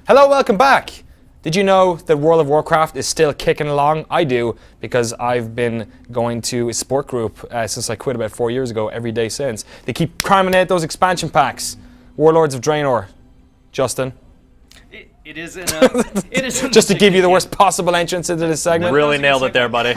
Hello, welcome back. Did you know that World of Warcraft is still kicking along? I do, because I've been going to a sport group since I quit about 4 years ago, every day since. They keep cramming out those expansion packs. Warlords of Draenor. Justin? It is in a... it is just to give you the worst possible entrance into this segment. Really nailed it there, buddy.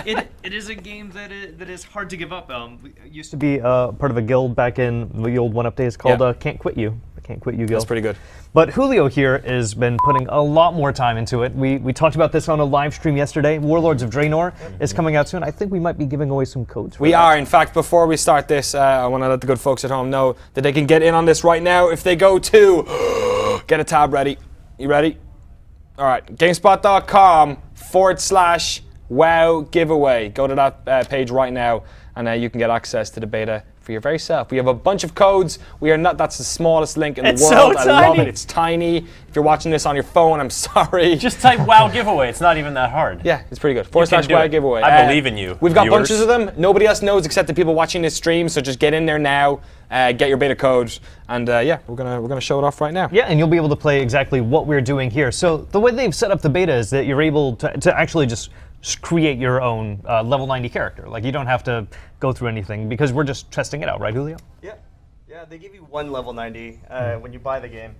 It is a game that is hard to give up. It used to be part of a guild back in the old 1-Up days called Can't Quit You. The Can't Quit You guild. That's pretty good. But Julio here has been putting a lot more time into it. We talked about this on a live stream yesterday. Warlords of Draenor is coming out soon. I think we might be giving away some codes. We are. In fact, before we start this, I want to let the good folks at home know that they can get in on this right now if they go to... Get a tab ready. You ready? All right. GameSpot.com/WoW giveaway. Go to that page right now, and you can get access to the beta for your very self. We have a bunch of codes. We are not. That's the smallest link in the world. So I love it. It's tiny. If you're watching this on your phone, I'm sorry. Just type WoW giveaway. It's not even that hard. Yeah, it's pretty good. /WoW giveaway. I believe in you. We've got bunches of them. Nobody else knows except the people watching this stream. So just get in there now. Get your beta code, and yeah, we're gonna show it off right now. Yeah, and you'll be able to play exactly what we're doing here. So the way they've set up the beta is that you're able to actually just create your own level 90 character. Like, you don't have to go through anything because we're just testing it out, right, Julio? Yeah, they give you one level 90 when you buy the game,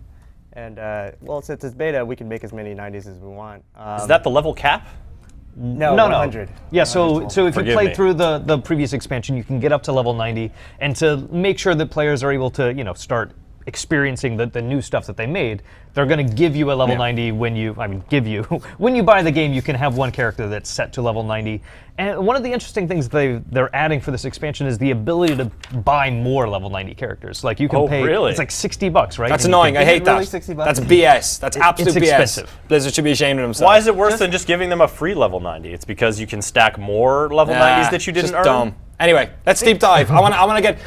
and well, since it's beta, we can make as many 90s as we want. Is that the level cap? No, 100. Yeah, so if you Forgive me. play through the previous expansion, you can get up to level 90, and to make sure that players are able to, start experiencing the new stuff that they made, they're going to give you a level 90 when you, when you buy the game, you can have one character that's set to level 90. And one of the interesting things they're adding for this expansion is the ability to buy more level 90 characters. Like, you can pay, really? it's like $60, right? That's annoying. I hate really that. $60? That's BS. That's absolute it's BS. expensive. Blizzard should be ashamed of themselves. Why is it worse than just giving them a free level 90? It's because you can stack more level 90s that you didn't just earn? Dumb. Anyway, let's deep dive.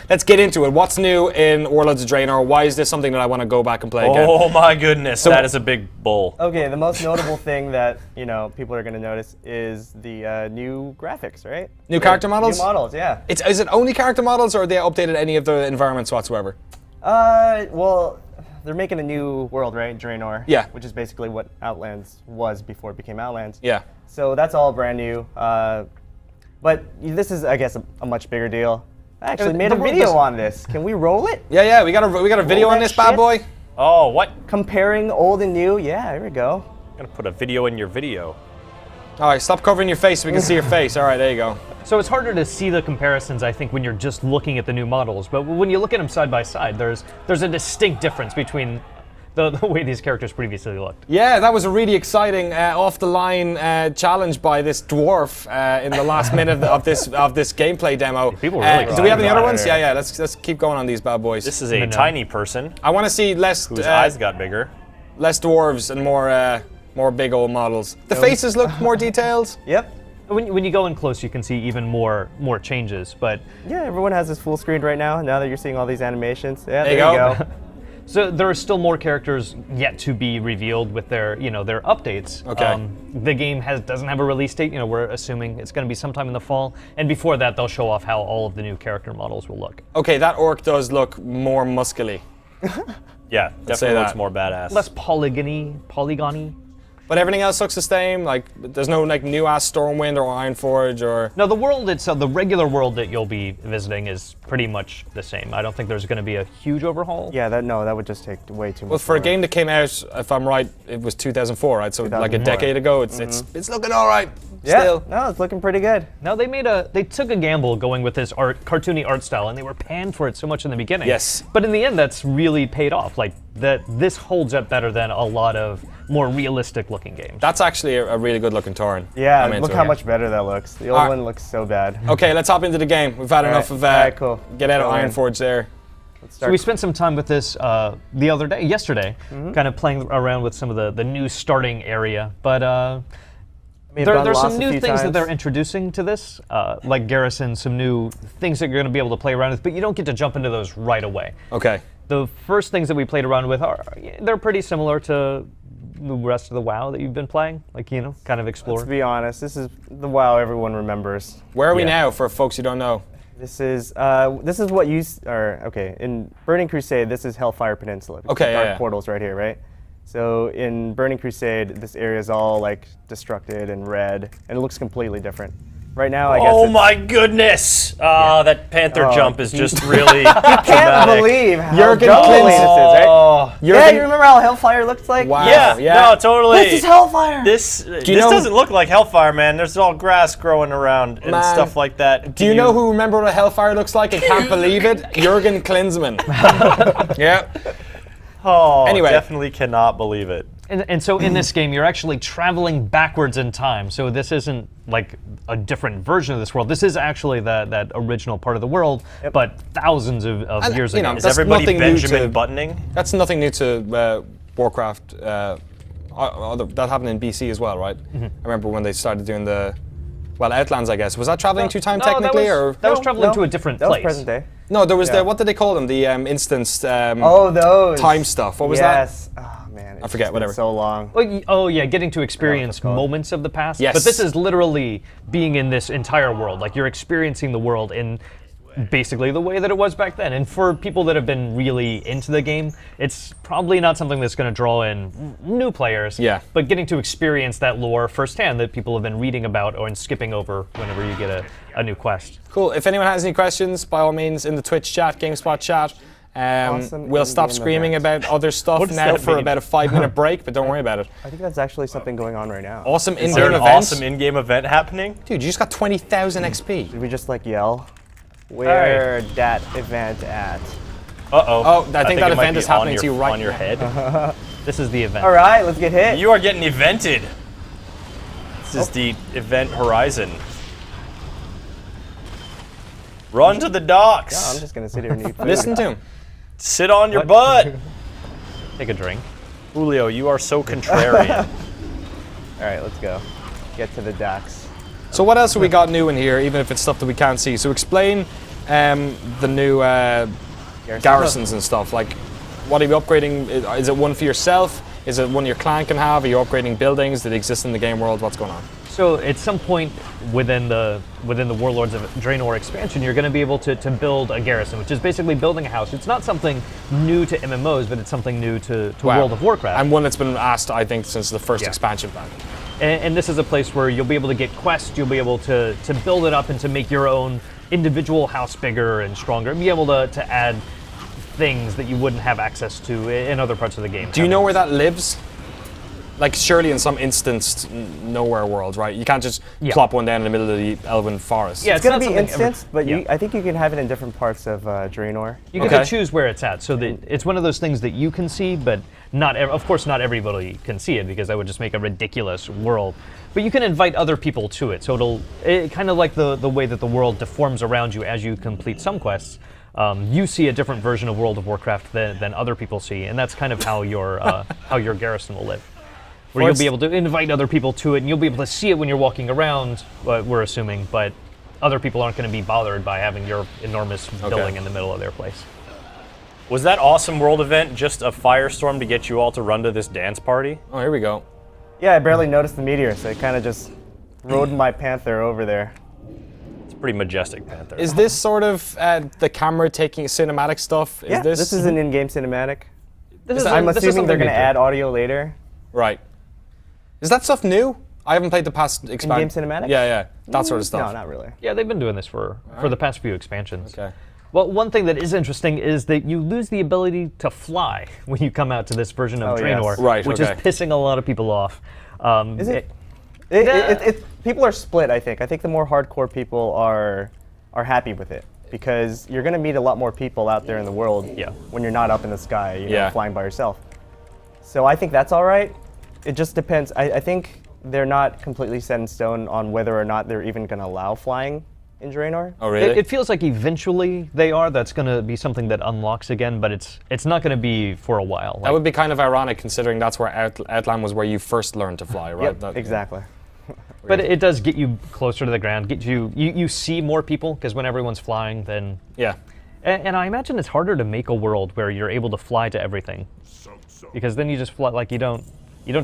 Let's get into it. What's new in Warlords of Draenor? Why is this something that I want to go back and play again? Oh my goodness, that is a big bull. Okay, the most notable thing that people are going to notice is the new graphics, right? New character models? New models, yeah. Is it only character models, or have they updated any of the environments whatsoever? Well, they're making a new world, right? Draenor. Yeah. Which is basically what Outlands was before it became Outlands. Yeah. So that's all brand new. But this is, I guess, a much bigger deal. I actually made a video on this. Can we roll it? Yeah, we got a video on this bad boy. Oh, what? Comparing old and new. Yeah, here we go. I'm gonna put a video in your video. All right, stop covering your face so we can see your face. All right, there you go. So it's harder to see the comparisons, I think, when you're just looking at the new models. But when you look at them side by side, there's a distinct difference between the way these characters previously looked. Yeah, that was a really exciting off-the-line challenge by this dwarf in the last minute of this gameplay demo. People really do we have any other ones? Yeah. Let's keep going on these bad boys. This is a tiny person I want to see less whose eyes got bigger. less dwarves and more big old models. The faces look more detailed. Yep. When you go in close, you can see even more changes. But Yeah, everyone has this full screen right now. Now that you're seeing all these animations. Yeah, There you you go. so there are still more characters yet to be revealed with their their updates. Okay. The game doesn't have a release date. We're assuming it's going to be sometime in the fall. And before that, they'll show off how all of the new character models will look. Okay, that orc does look more muscly. Yeah, say definitely looks that. more badass. Less polygony. But everything else looks the same. Like, there's no new ass Stormwind or Ironforge or. No, the world itself, the regular world that you'll be visiting is pretty much the same. I don't think there's going to be a huge overhaul. Yeah, that would just take way too much. Well, for a more. game that came out, if I'm right, it was 2004, right? So like a decade ago. It's looking all right. Yeah, Still. no, it's looking pretty good. No, they took a gamble going with this cartoony art style, and they were panned for it so much in the beginning. Yes. But in the end, that's really paid off. Like, this holds up better than a lot of more realistic looking games. That's actually a really good looking Tauren. Yeah, I'm into look it. how much better that looks. The old one looks so bad. Okay, let's hop into the game. We've had enough of cool. get out of Go in. Ironforge there. So we spent some time with this yesterday, kind of playing around with some of the new starting area. But there's some new things that they're introducing to this, like Garrison, some new things that you're going to be able to play around with, but you don't get to jump into those right away. Okay. The first things that we played around with they're pretty similar to the rest of the WoW that you've been playing, like kind of explore. Let's be honest, this is the WoW everyone remembers. Where are we now for folks who don't know? This is what you okay in Burning Crusade. This is Hellfire Peninsula. Okay, Dark yeah. portals right here, right? So in Burning Crusade, this area is all like destructed and red, and it looks completely different. Right now, I guess. Oh my goodness! That Panther jump is just really I can't dramatic. believe how Jurgen jumbly Klinsmann. this is, right? Oh. Yeah, you remember how Hellfire looks like? Wow. Yeah, no, totally. This is Hellfire! This know- doesn't look like Hellfire, man. There's all grass growing around and Man. stuff like that. Do you know who remember what a Hellfire looks like? I can't believe it. Jurgen Klinsmann. Yeah. Oh, Anyway. definitely cannot believe it. And so in this game, you're actually traveling backwards in time. So this isn't like a different version of this world. This is actually that original part of the world, but thousands of And, years you know, ago. Is That's everybody nothing new Benjamin to- Buttoning? That's nothing new to Warcraft. That happened in BC as well, right? I remember when they started doing the, Outlands, I guess. Was that traveling through time technically, that was traveling to a different That place. was present day. no? There was Yeah. what did they call them? The instanced Oh, those. time stuff. What was that? Yes. Oh, man. I forget, It's been whatever. so long. Oh yeah, getting to experience called. moments of the past. Yes. But this is literally being in this entire world. Like you're experiencing the world in basically the way that it was back then. And for people that have been really into the game, it's probably not something that's going to draw in new players. Yeah. But getting to experience that lore firsthand that people have been reading about or skipping over whenever you get a new quest. Cool. If anyone has any questions, by all means, in the Twitch chat, GameSpot chat. Awesome We'll stop in-game screaming event. about other stuff What does now that for mean? about a 5-minute break, but don't worry about it. I think that's actually something going on right now. Awesome Is there in-game an event. awesome in-game event happening? Dude, you just got 20,000 XP. Did we just like yell? Where that event at? Uh-oh. Oh, I think that it might event be is happening on to you right on your now. head. This is the event. All right, let's get hit. You are getting evented. This is the event horizon. Run to the docks. No, I'm just gonna sit here and eat food. Listen to him. Sit on your butt. Take a drink. Julio, you are so contrarian. All right, let's go. Get to the docks. So what else have we got new in here, even if it's stuff that we can't see? So explain the new garrisons and stuff. Like, what are you upgrading? Is it one for yourself? Is it one your clan can have? Are you upgrading buildings that exist in the game world? What's going on? So at some point within the Warlords of Draenor expansion, you're going to be able to build a garrison, which is basically building a house. It's not something new to MMOs, but it's something new to Wow. World of Warcraft. And one that's been asked, I think, since the first Yeah. expansion pack. And this is a place where you'll be able to get quests, you'll be able to build it up and to make your own individual house bigger and stronger, and be able to add things that you wouldn't have access to in other parts of the game. Do you know where that lives? Like, surely in some instanced nowhere world, right? You can't just Yeah. plop one down in the middle of the elven forest. Yeah, It's gonna not be something instanced, but yeah. I think you can have it in different parts of Draenor. You get Okay. to choose where it's at, so that it's one of those things that you can see, but of course not everybody can see it, because that would just make a ridiculous world. But you can invite other people to it, so it kind of like the way that the world deforms around you as you complete some quests. You see a different version of World of Warcraft than other people see, and that's kind of how your garrison will live. Where you'll be able to invite other people to it, and you'll be able to see it when you're walking around, we're assuming, but other people aren't going to be bothered by having your enormous building in the middle of their place. Was that awesome world event just a firestorm to get you all to run to this dance party? Oh, here we go. Yeah, I barely noticed the meteor, so I kind of just rode my panther over there. It's a pretty majestic panther. Is this sort of the camera taking cinematic stuff? Yeah, this is an in-game cinematic. I'm assuming they're going to add audio later. Right. Is that stuff new? I haven't played the past expansion. In-game cinematic? Yeah, that sort of stuff. No, not really. Yeah, they've been doing this for the past few expansions. Okay. Well, one thing that is interesting is that you lose the ability to fly when you come out to this version of Oh, yes. Draenor, Right, which okay. is pissing a lot of people off. Is it? People are split, I think. I think the more hardcore people are happy with it, because you're going to meet a lot more people out there in the world when you're not up in the sky, you know, flying by yourself. So I think that's all right. It just depends. I think they're not completely set in stone on whether or not they're even going to allow flying in Draenor. Oh, really? It feels like eventually they are. That's going to be something that unlocks again, but it's not going to be for a while. That would be kind of ironic, considering that's where Outland was where you first learned to fly, right? Yep, exactly. But it does get you closer to the ground. Get you see more people, because when everyone's flying, then Yeah. And I imagine it's harder to make a world where you're able to fly to everything, because then you just fly like you don't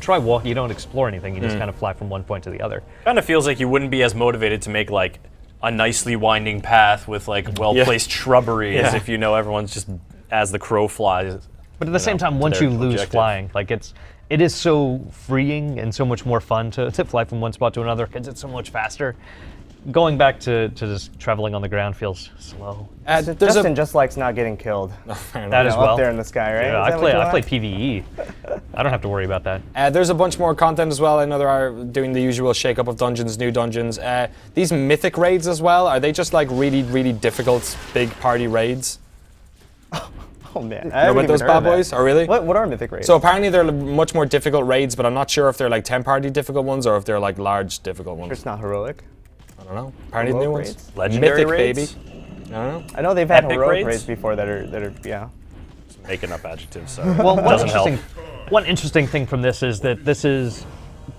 try walk, you don't explore anything. You just kind of fly from one point to the other. Kind of feels like you wouldn't be as motivated to make like a nicely winding path with like well-placed shrubbery as if you know everyone's just as the crow flies But at the same time, once their you lose objective. flying, like it is so freeing and so much more fun to fly from one spot to another because it's so much faster. Going back to just traveling on the ground feels slow. Justin just likes not getting killed. That as well. Up there in the sky, right? Yeah, Is that what you I play want? PvE. I don't have to worry about that. There's a bunch more content as well. I know they are doing the usual shake-up of dungeons, new dungeons. These mythic raids as well, are they just like really, really difficult big party raids? Oh man, You know about those bad boys? Oh, really? What are mythic raids? So apparently they're much more difficult raids, but I'm not sure if they're like 10-party difficult ones or if they're like large difficult ones. It's not heroic. I don't know. Apparently the new Heroic ones. raids? Legendary Mythic, raids? baby. I don't know. I know they've had Epic heroic raids? raids before that are yeah. Making up adjectives, so Well, doesn't help. one interesting thing from this is that this is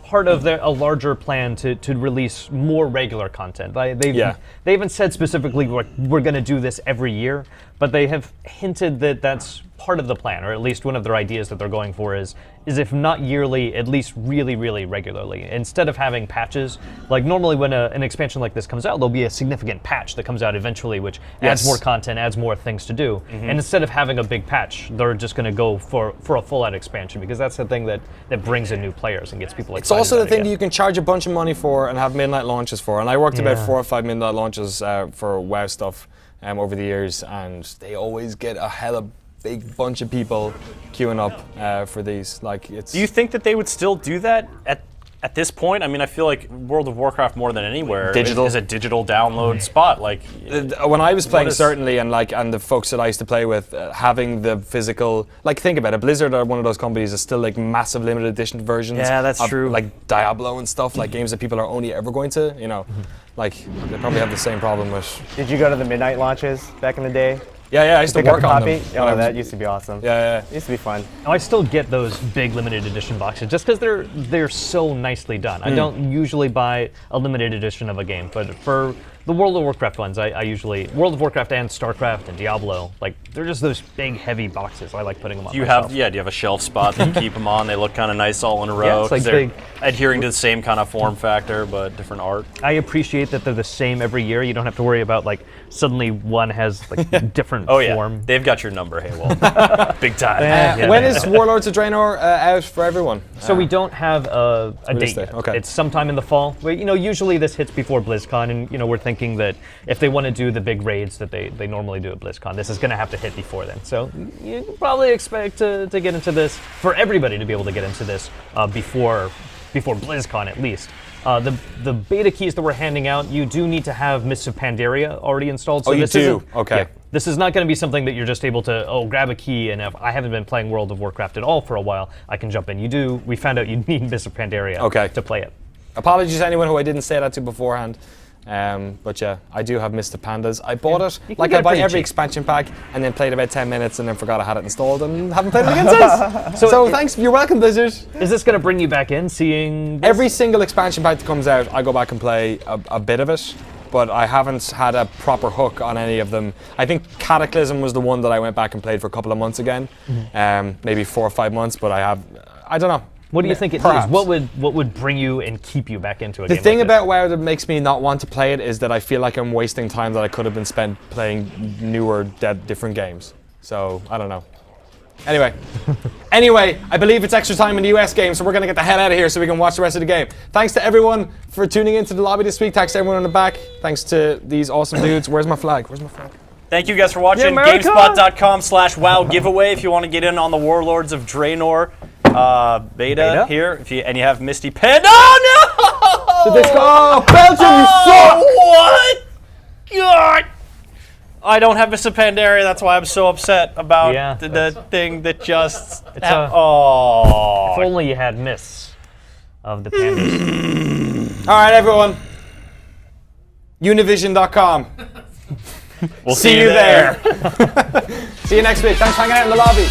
part of a larger plan to release more regular content. They haven't said specifically we're going to do this every year, but they have hinted that that's part of the plan, or at least one of their ideas that they're going for is if not yearly, at least really, really regularly. Instead of having patches, like normally when an expansion like this comes out, there'll be a significant patch that comes out eventually, which adds more content, adds more things to do. And instead of having a big patch, they're just going to go for a full-out expansion because that's the thing that brings in new players and gets people excited. It's also the about it thing again. that you can charge a bunch of money for and have midnight launches for. And I worked about 4 or 5 midnight launches for WoW stuff over the years, and they always get a hella big bunch of people queuing up for these. Like, it's. Do you think that they would still do that at this point? I mean, I feel like World of Warcraft more than anywhere Digital. is a digital download spot. Like, When I was playing, is- certainly, and the folks that I used to play with, having the physical, like, think about it, Blizzard are one of those companies that's still like massive limited edition versions. Yeah, that's of, true. Like Diablo and stuff, like games that people are only ever going to, like they probably have the same problem with. Did you go to the midnight launches back in the day? Yeah, I used to Pick up work a on copy? them. Oh, that used to be awesome. Yeah. It used to be fun. Now, I still get those big limited edition boxes just because they're so nicely done. I don't usually buy a limited edition of a game, but for the World of Warcraft ones, I usually World of Warcraft and StarCraft and Diablo, like they're just those big heavy boxes. I like putting them on. do you myself. have a shelf spot that you keep them on? They look kind of nice all in a row. it's like 'cause they're big. adhering to the same kind of form factor, but different art. I appreciate that they're the same every year. You don't have to worry about like suddenly one has like different Oh yeah, form. they've got your number, Haywell. Big time. Yeah. When is Warlords of Draenor out for everyone? So we don't have a Release date date, yet. okay. It's sometime in the fall. Usually this hits before BlizzCon, and we're thinking that if they want to do the big raids that they normally do at BlizzCon, this is going to have to hit before then. So you can probably expect to get into this, for everybody to be able to get into this before BlizzCon at least. The beta keys that we're handing out, you do need to have Mists of Pandaria already installed. So you this do? isn't- Okay. yeah, this is not going to be something that you're just able to, grab a key, and if I haven't been playing World of Warcraft at all for a while, I can jump in. You do. We found out you need Mists of Pandaria to play it. Apologies to anyone who I didn't say that to beforehand. But yeah, I do have Mr. Pandas. I bought it, you can like get I it buy pretty every cheap. expansion pack, and then played about 10 minutes, and then forgot I had it installed, and haven't played it again since. So thanks, you're welcome, Blizzard. Is this going to bring you back in, seeing this? Every single expansion pack that comes out, I go back and play a bit of it, but I haven't had a proper hook on any of them. I think Cataclysm was the one that I went back and played for a couple of months again, maybe 4 or 5 months, but I don't know. What do you think it Perhaps. is? What would bring you and keep you back into a The game thing like about WoW that makes me not want to play it is that I feel like I'm wasting time that I could have been spent playing newer, different games. So, I don't know. Anyway, I believe it's extra time in the US game, so we're going to get the hell out of here so we can watch the rest of the game. Thanks to everyone for tuning into the lobby this week. Thanks to everyone in the back. Thanks to these awesome dudes. Where's my flag? Thank you guys for watching. America! GameSpot.com/WoW giveaway if you want to get in on the Warlords of Draenor beta here. And you have Misty Panda. Oh no! Did this go? Oh, Belgium, you suck! What? God! I don't have Mr. Pandaria. That's why I'm so upset about the thing that just. If Oh. only you had Mists of the Pandas. All right, everyone. Univision.com. We'll See you there. See you next week. Thanks for hanging out in the lobby.